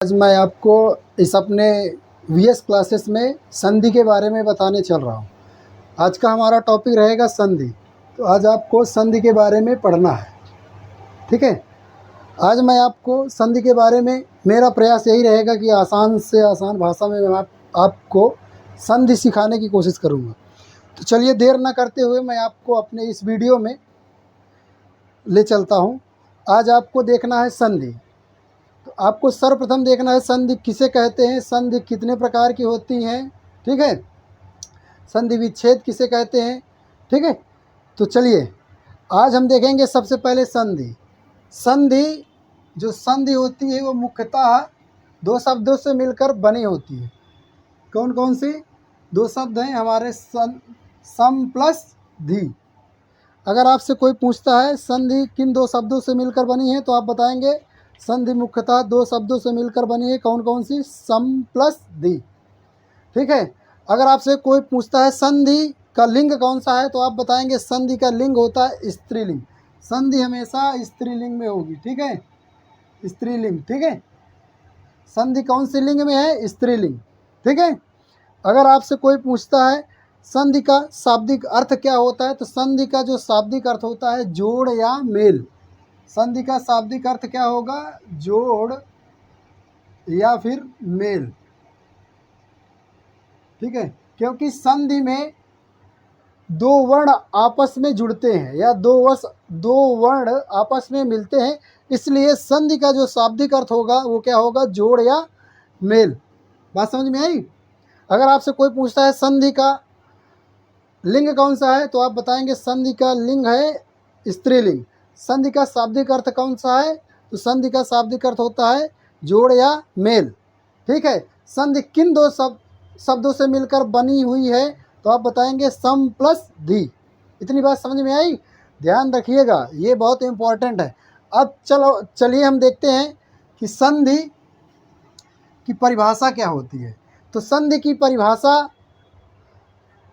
आज मैं आपको इस अपने वीएस क्लासेस में संधि के बारे में बताने चल रहा हूँ। आज का हमारा टॉपिक रहेगा संधि। तो आज आपको संधि के बारे में पढ़ना है, ठीक है। आज मैं आपको संधि के बारे में, मेरा प्रयास यही रहेगा कि आसान से आसान भाषा में मैं आपको संधि सिखाने की कोशिश करूँगा। तो चलिए देर ना करते हुए मैं आपको अपने इस वीडियो में ले चलता हूँ। आज आपको देखना है संधि। तो आपको सर्वप्रथम देखना है संधि किसे कहते हैं, संधि कितने प्रकार की होती हैं, ठीक है। संधि विच्छेद किसे कहते हैं, ठीक है। तो चलिए आज हम देखेंगे सबसे पहले संधि। संधि जो संधि होती है वो मुख्यतः दो शब्दों से मिलकर बनी होती है। कौन कौन सी दो शब्द हैं हमारे? सम प्लस धी। अगर आपसे कोई पूछता है संधि किन दो शब्दों से मिलकर बनी है, तो आप बताएंगे संधि मुख्यतः दो शब्दों से मिलकर बनी है। कौन कौन सी? सम प्लस धी, ठीक है। अगर आपसे कोई पूछता है संधि का लिंग कौन सा है, तो आप बताएंगे संधि का लिंग होता है स्त्रीलिंग। संधि हमेशा स्त्रीलिंग में होगी, ठीक है, स्त्रीलिंग, ठीक है। संधि कौन सी लिंग में है? स्त्रीलिंग, ठीक है। अगर आपसे कोई पूछता है संधि का शाब्दिक अर्थ क्या होता है, तो संधि का जो शाब्दिक अर्थ होता है जोड़ या मेल। संधि का शाब्दिक अर्थ क्या होगा? जोड़ या फिर मेल, ठीक है। क्योंकि संधि में दो वर्ण आपस में जुड़ते हैं या दो वर्ण आपस में मिलते हैं, इसलिए संधि का जो शाब्दिक अर्थ होगा वो क्या होगा? जोड़ या मेल। बात समझ में आई? अगर आपसे कोई पूछता है संधि का लिंग कौन सा है, तो आप बताएंगे संधि का लिंग है स्त्रीलिंग। संधि का शाब्दिक अर्थ कौन सा है? तो संधि का शाब्दिक अर्थ होता है जोड़ या मेल, ठीक है। संधि किन दो शब्दों से मिलकर बनी हुई है, तो आप बताएंगे सम प्लस धी। इतनी बात समझ में आई? ध्यान रखिएगा, ये बहुत इम्पोर्टेंट है। अब चलिए हम देखते हैं कि संधि की परिभाषा क्या होती है। तो संधि की परिभाषा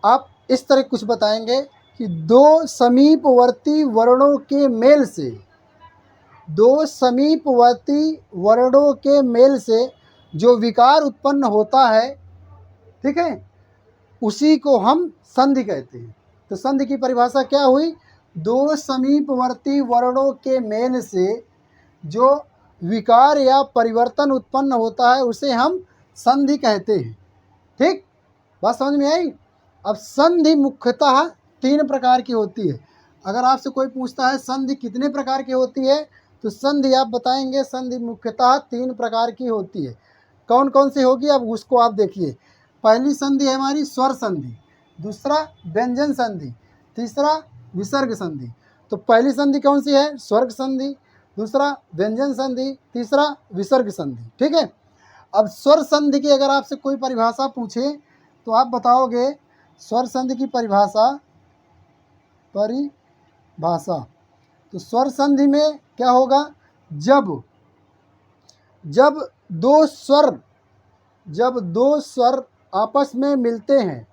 आप इस तरह कुछ बताएंगे कि दो समीपवर्ती वर्णों के मेल से, दो समीपवर्ती वर्णों के मेल से जो विकार उत्पन्न होता है, ठीक है, उसी को हम संधि कहते हैं। तो संधि की परिभाषा क्या हुई? दो समीपवर्ती वर्णों के मेल से जो विकार या परिवर्तन उत्पन्न होता है उसे हम संधि कहते हैं, ठीक। बात समझ में आई? अब संधि मुख्यतः तीन प्रकार की होती है। अगर आपसे कोई पूछता है संधि कितने प्रकार की होती है, तो संधि आप बताएंगे संधि मुख्यतः तीन प्रकार की होती है। कौन कौन सी होगी अब उसको आप देखिए। पहली संधि है हमारी स्वर संधि, दूसरा व्यंजन संधि, तीसरा विसर्ग संधि। तो पहली संधि कौन सी है? स्वर्ग संधि, दूसरा व्यंजन संधि, तीसरा विसर्ग संधि, ठीक है। अब स्वर संधि की अगर आपसे कोई परिभाषा पूछे तो आप बताओगे स्वर संधि की परिभाषा तो स्वर संधि में क्या होगा? जब दो स्वर आपस में मिलते हैं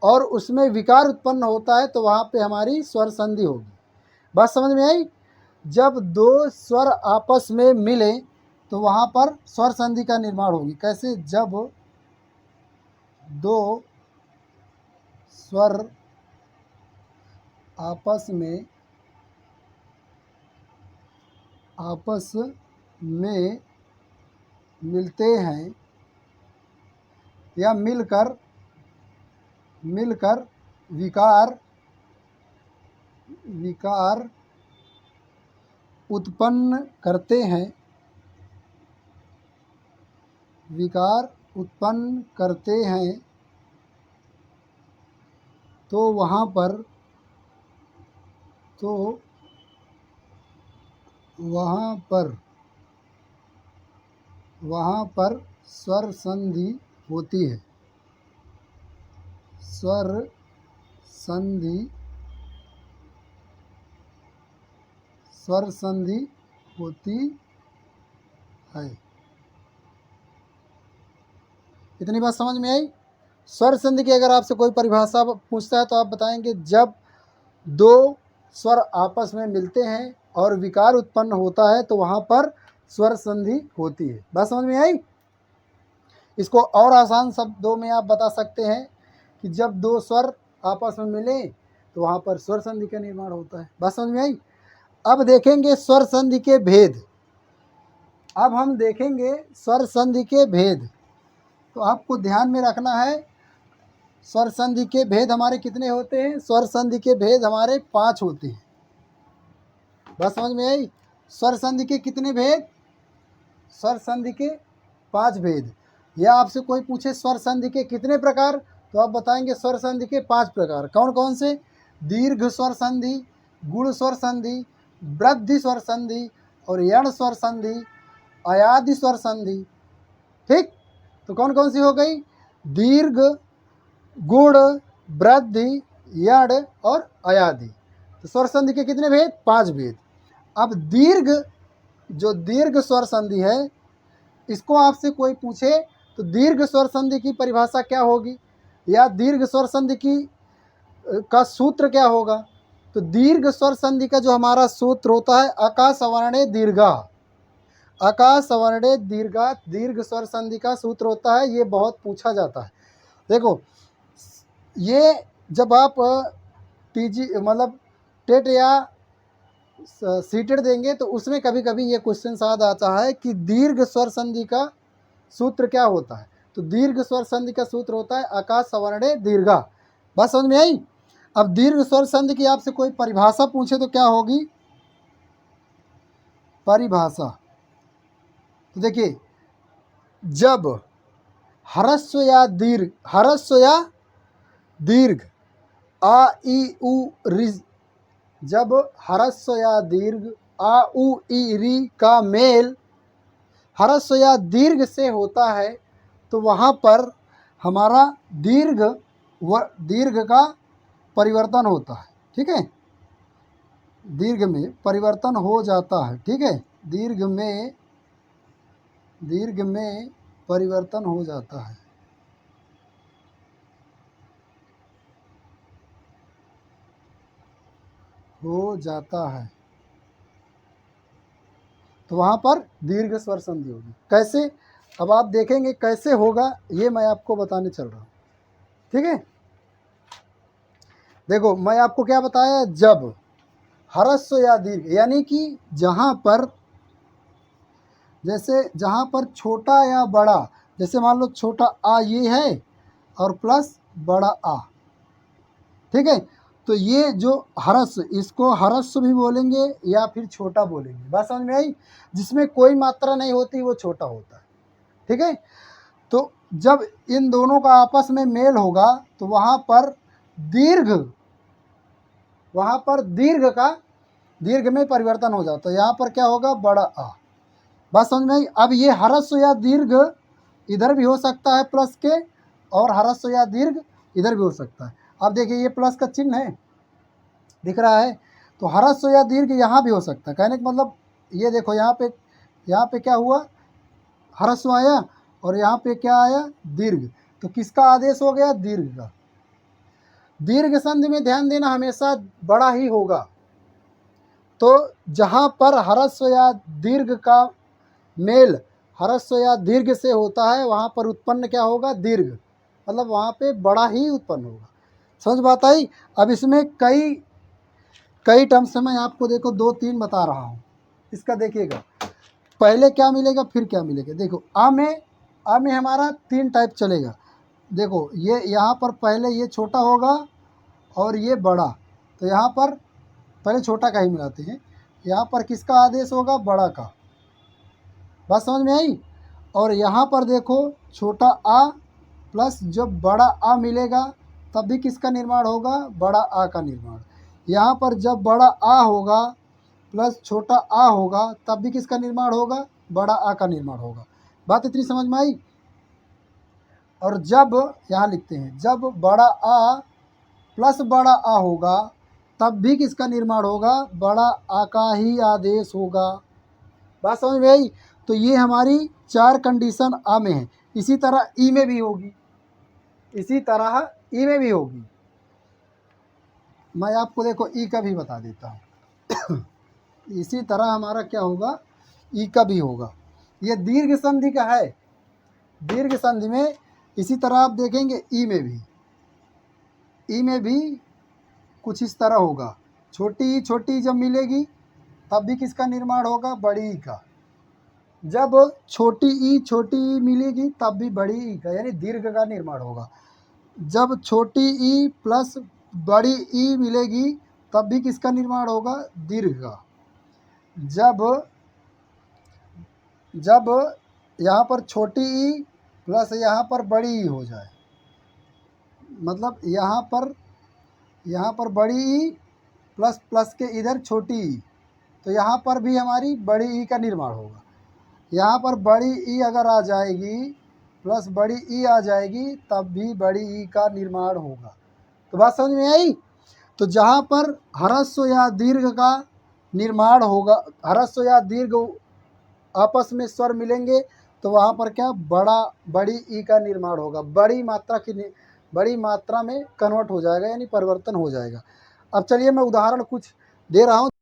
और उसमें विकार उत्पन्न होता है तो वहाँ पे हमारी स्वर संधि होगी। बात समझ में आई? जब दो स्वर आपस में मिले तो वहाँ पर स्वर संधि का निर्माण होगी। कैसे? जब दो स्वर आपस में मिलते हैं या मिलकर विकार उत्पन्न करते हैं तो वहाँ पर स्वर संधि होती है। स्वर संधि होती है। इतनी बात समझ में आई? स्वर संधि की अगर आपसे कोई परिभाषा पूछता है तो आप बताएंगे जब दो स्वर आपस में मिलते हैं और विकार उत्पन्न होता है तो वहाँ पर स्वर संधि होती है। बात समझ में आई? इसको और आसान शब्दों में आप बता सकते हैं कि जब दो स्वर आपस में मिले तो वहाँ पर स्वर संधि का निर्माण होता है। बात समझ में आई? अब देखेंगे स्वर संधि के भेद। अब हम देखेंगे स्वर संधि के भेद। तो आपको ध्यान में रखना है, स्वर संधि के भेद हमारे कितने होते हैं? स्वर संधि के भेद हमारे 5 होते हैं। बात समझ में आई? स्वर संधि के कितने भेद? स्वर संधि के 5 भेद। या आपसे कोई पूछे स्वर संधि के कितने प्रकार, तो आप बताएंगे स्वर संधि के 5 प्रकार। कौन कौन से? दीर्घ स्वर संधि, गुण स्वर संधि, वृद्धि स्वर संधि और यण स्वर संधि, अयादि स्वर संधि। ठीक, तो कौन कौन सी हो गई? दीर्घ, गुण, वृद्धि, यण और अयादि। तो स्वर संधि के कितने भेद? 5 भेद। अब दीर्घ, जो दीर्घ स्वर संधि है, इसको आपसे कोई पूछे तो दीर्घ स्वर संधि की परिभाषा क्या होगी, या दीर्घ स्वर संधि की का सूत्र क्या होगा? तो दीर्घ स्वर संधि का जो हमारा सूत्र होता है, अका सवर्णे दीर्घा। अका सवर्णे दीर्घा दीर्घ स्वर संधि का सूत्र होता है। ये बहुत पूछा जाता है। देखो, ये जब आप टीजी मतलब टेट या सीटेड देंगे तो उसमें कभी कभी ये क्वेश्चन आ जाता है कि दीर्घ स्वर संधि का सूत्र क्या होता है। तो दीर्घ स्वर संधि का सूत्र होता है अका सवर्णे दीर्घा। बात समझ में आई? अब दीर्घ स्वर संधि की आपसे कोई परिभाषा पूछे तो क्या होगी? परिभाषा, तो देखिए, जब ह्रस्व या दीर्घ आ ई उ रि, जब ह्रस्व या दीर्घ आ उ ई री का मेल ह्रस्व या दीर्घ से होता है तो वहाँ पर हमारा दीर्घ का परिवर्तन होता है। ठीक है, दीर्घ में परिवर्तन हो जाता है। ठीक है, दीर्घ में परिवर्तन हो जाता है। तो वहाँ पर दीर्घ स्वर संधि होगी। कैसे? अब आप देखेंगे कैसे होगा, ये मैं आपको बताने चल रहा हूँ। ठीक है, देखो मैं आपको क्या बताया, जब ह्रस्व या दीर्घ, यानी कि जहाँ पर छोटा या बड़ा, जैसे मान लो छोटा आ ये है और प्लस बड़ा आ। ठीक है, तो ये जो ह्रस्व, इसको ह्रस्व भी बोलेंगे या फिर छोटा बोलेंगे। बात समझ में आई? जिसमें कोई मात्रा नहीं होती वो छोटा होता है। ठीक है, तो जब इन दोनों का आपस में मेल होगा तो वहाँ पर दीर्घ में परिवर्तन हो जाता है। यहाँ पर क्या होगा? बड़ा आ। बात समझ में आई? अब ये ह्रस्व या दीर्घ इधर भी हो सकता है प्लस के, और ह्रस्व या दीर्घ इधर भी हो सकता है। अब देखिए ये प्लस का चिन्ह है, दिख रहा है, तो ह्रस्व या दीर्घ यहाँ भी हो सकता है। कहने का मतलब ये देखो, यहाँ पे क्या हुआ? ह्रस्व आया और यहाँ पे क्या आया? दीर्घ। तो किसका आदेश हो गया? दीर्घ का। दीर्घ संधि में ध्यान देना हमेशा बड़ा ही होगा। तो जहाँ पर ह्रस्व या दीर्घ का मेल ह्रस्व या दीर्घ से होता है वहाँ पर उत्पन्न क्या होगा? दीर्घ, मतलब वहाँ पे बड़ा ही उत्पन्न होगा। समझ बात आई? अब इसमें कई टर्म्स मैं आपको देखो 2-3 बता रहा हूँ। इसका देखिएगा, पहले क्या मिलेगा फिर क्या मिलेगा। देखो आ में हमारा 3 टाइप चलेगा। देखो ये यहाँ पर पहले ये छोटा होगा और ये बड़ा, तो यहाँ पर पहले छोटा का ही मिलाते हैं। यहाँ पर किसका आदेश होगा? बड़ा का। बात समझ में आई? और यहाँ पर देखो छोटा आ प्लस जब बड़ा आ मिलेगा तब भी किसका निर्माण होगा? बड़ा आ का निर्माण। यहाँ पर जब बड़ा आ होगा प्लस छोटा आ होगा तब भी किसका निर्माण होगा? बड़ा आ का निर्माण होगा। बात इतनी समझ में आई? और जब यहाँ लिखते हैं, जब बड़ा आ प्लस बड़ा आ होगा तब भी किसका निर्माण होगा? बड़ा आ का ही आदेश होगा। बात समझ में आई? तो ये हमारी 4 कंडीशन आ में है। इसी तरह ई में भी होगी, मैं आपको देखो ई का भी बता देता हूँ। इसी तरह हमारा क्या होगा? ई का भी होगा। ये दीर्घ संधि का है। दीर्घ संधि में इसी तरह आप देखेंगे ई में भी कुछ इस तरह होगा। छोटी जब मिलेगी तब भी किसका निर्माण होगा, बड़ी ई का। जब छोटी ई मिलेगी तब भी बड़ी ई का, यानी दीर्घ का निर्माण होगा। जब छोटी ई प्लस बड़ी ई मिलेगी तब भी किसका निर्माण होगा, दीर्घ का। जब यहाँ पर छोटी ई प्लस यहाँ पर बड़ी ई हो जाए, मतलब यहाँ पर बड़ी ई प्लस के इधर छोटी ई, तो यहाँ पर भी हमारी बड़ी ई का निर्माण होगा। यहाँ पर बड़ी ई अगर आ जाएगी प्लस बड़ी ई आ जाएगी तब भी बड़ी ई का निर्माण होगा। तो बात समझ में आई। तो जहाँ पर ह्रस्व या दीर्घ का निर्माण होगा, ह्रस्व या दीर्घ आपस में स्वर मिलेंगे तो वहाँ पर क्या, बड़ी ई का निर्माण होगा। बड़ी मात्रा में कन्वर्ट हो जाएगा, यानी परिवर्तन हो जाएगा। अब चलिए मैं उदाहरण कुछ दे रहा हूँ।